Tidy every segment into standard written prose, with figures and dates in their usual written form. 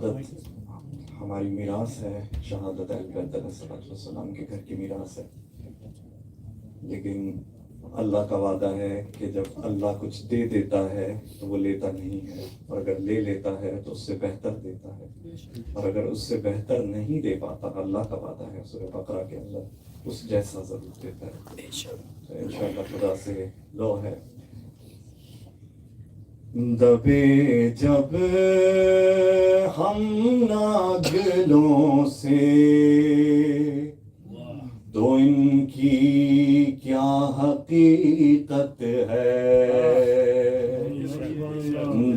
شہادت ہماری میراث ہے، شہادت اہل بیت علیہ السلام کے گھر کی میراث ہے، لیکن اللہ کا وعدہ ہے کہ جب اللہ کچھ دے دیتا ہے تو وہ لیتا نہیں ہے، اور اگر لے لیتا ہے تو اس سے بہتر دیتا ہے، اور اگر اس سے بہتر نہیں دے پاتا، اللہ کا وعدہ ہے سورہ بقرہ کے اندر اس جیسا ضرور دیتا ہے۔ تو انشاءاللہ خدا سے دعا ہے، دبے جب ہم ناگلوں سے تو ان کی کیا حقیقت ہے،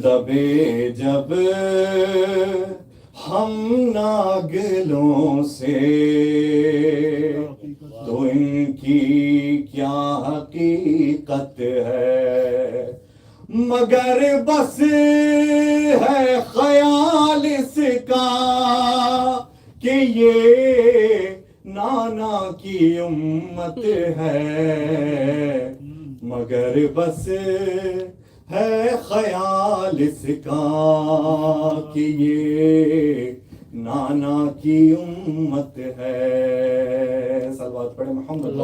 دبے جب ہم ناگلوں سے تو ان کی کیا حقیقت ہے، مگر بس ہے خیال اس کا کہ یہ نانا کی امت ہے، مگر بس ہے خیال اس کا کہ یہ نانا کی امت ہے۔ صلوات پڑھیں محمد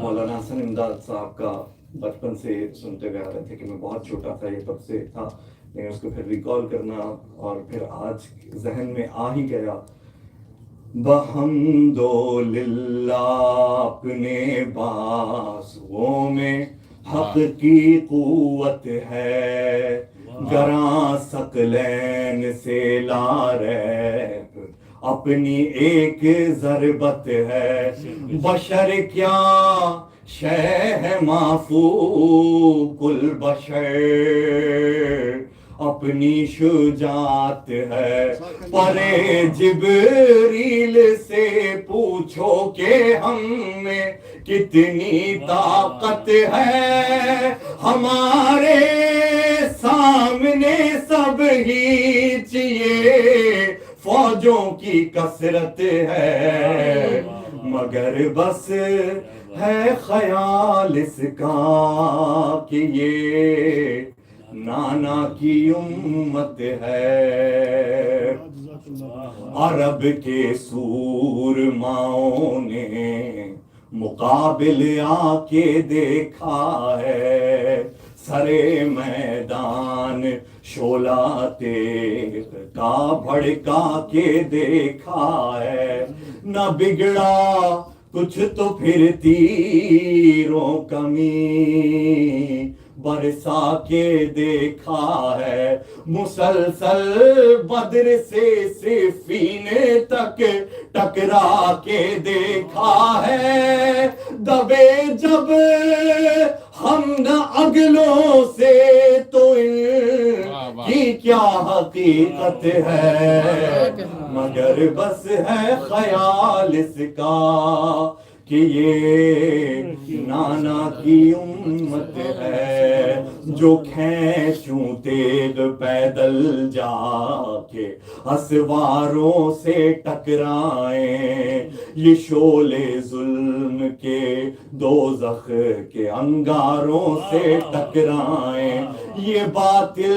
مولانا حسن امداد صاحب کا بچپن سے سنتے ہوئے آ رہے تھے کہ میں بہت چھوٹا تھا، یہ تب سے تھا، لیکن اس کو پھر ریکال کرنا اور پھر آج ذہن میں آ ہی گیا۔ بحمدللہ اپنے بازوؤں میں حق کی قوت ہے، گراں ثقلین سے لاریب اپنی ایک ضربت ہے، بشر کیا شے ہے معفو کل بشر اپنی شجاعت ہے، پرے جبریل سے پوچھو کہ ہم میں کتنی طاقت ہے، ہمارے سامنے سب ہی چاہیے فوجوں کی کثرت ہے، مگر بس ہے خیال اس کا کہ یہ نانا کی امت ہے۔ عرب کے سورماؤں نے مقابل آ کے دیکھا ہے، سرے میدان شعلہ تیغ کا بھڑکا کے دیکھا ہے، نہ بگڑا کچھ تو پھر تیروں کمی برسا کے دیکھا ہے، مسلسل بدر سے صفین تک ٹکرا کے دیکھا ہے، دبے جب ہم نہ اگلوں سے تو ان کی کیا حقیقت ہے، مگر بس ہے خیال اس کا کہ یہ نانا کی امت ہے، جو کھینچوں تیغ پیدل جا کے اسواروں سے ٹکرائیں، یہ شعلے ظلم کے دوزخ کے انگاروں سے ٹکرائیں، یہ باطل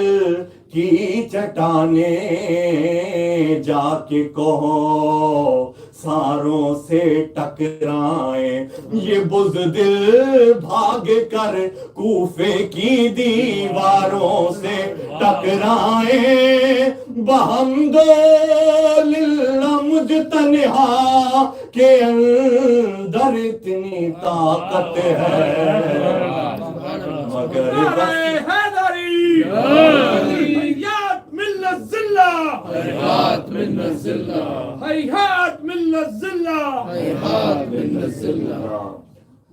کی چٹانیں جا کے کہو ساروں سے ٹکرائیں، یہ بزدل بھاگ کر کوفے کی دیواروں سے ٹکرائیں، بحمدللہ مجتنہا کے اندر اتنی طاقت ہے، مگر هيهات من الذلة هيهات من الذلة هيهات من الذلة هيهات من الذلة۔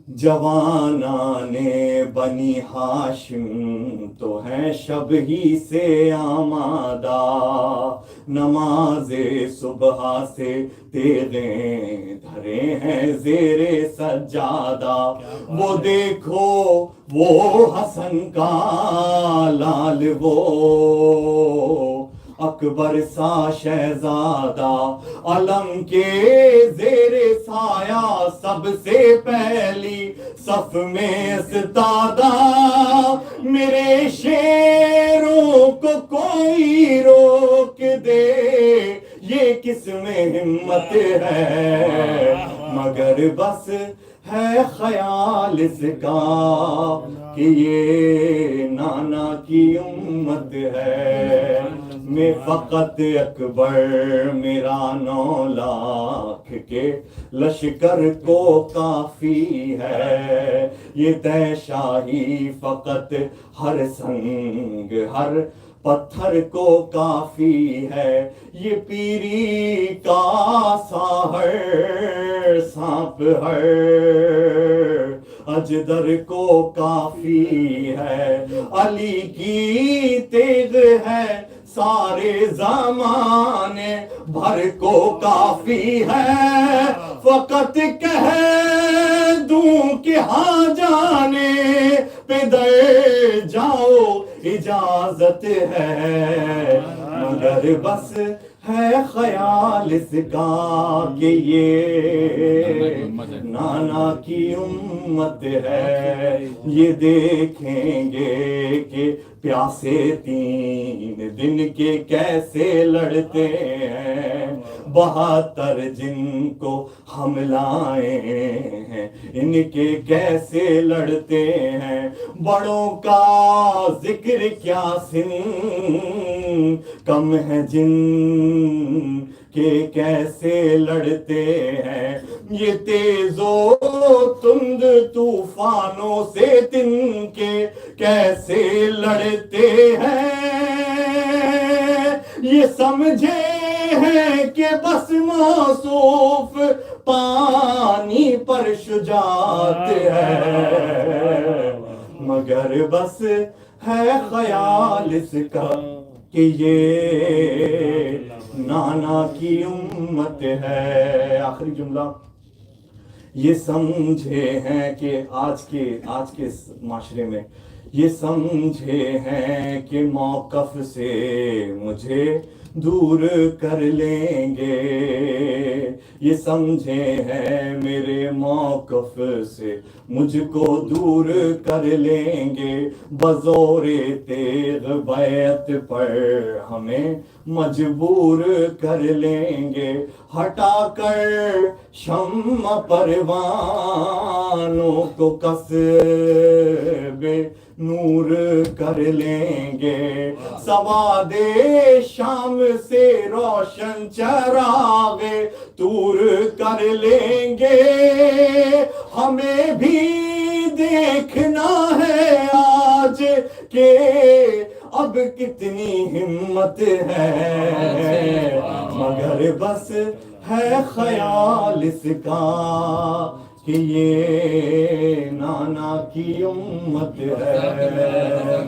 جوانان بنی ہاشم تو ہیں شب ہی سے آمادہ، نماز صبح سے تیغیں دھرے ہیں زیر سجادہ، وہ دیکھو وہ حسن کا لال وہ اکبر سا شہزادہ علم کے زیر سایہ سب سے پہلی صف میں استادہ میرے شیروں کو کوئی روک دے یہ کس میں ہمت ہے مگر بس ہے خیال اس کا کہ یہ نانا کی امت ہے میں فقط اکبر میرا 9 لاکھ کے لشکر کو کافی ہے یہ طے شاہی فقط ہر سنگ ہر پتھر کو کافی ہے یہ پیری کا ساحر سانپ ہر اجدر کو کافی ہے علی کی تیغ ہے سارے زمانے بھر کو کافی ہے فقط کہہ دوں کہ ہاں جانے پدر جاؤ اجازت ہے مگر بس ہے خیال اس کا کہ یہ نانا کی امت ہے یہ دیکھیں گے کہ پیاسے 3 دن کے کیسے لڑتے ہیں 72 جن کو ہم لائے ہیں ان کے کیسے لڑتے ہیں بڑوں کا ذکر کیا سن کم ہے جن کہ کیسے لڑتے ہیں یہ تیز و تند طوفانوں سے تن کے کیسے لڑتے ہیں یہ سمجھے ہیں کہ بس موصوف پانی پر شجاعت ہے مگر بس ہے خیال اس کا کہ یہ نانا کی امت ہے آخری جملہ یہ سمجھے ہیں کہ آج کے معاشرے میں یہ سمجھے ہیں کہ موقف سے مجھے دور کر لیں گے یہ سمجھے ہیں میرے موقف سے مجھ کو دور کر لیں گے بزور تیغ بیعت پر ہمیں مجبور کر لیں گے ہٹا کر شمع پروانوں کو کسب نور کر لیں گے سواد شام سے روشن چراغ طور کر لیں گے ہمیں بھی دیکھنا ہے آج کہ اب کتنی ہمت ہے مگر بس ہے خیال اس کا کہ یہ نانا کی امت ہے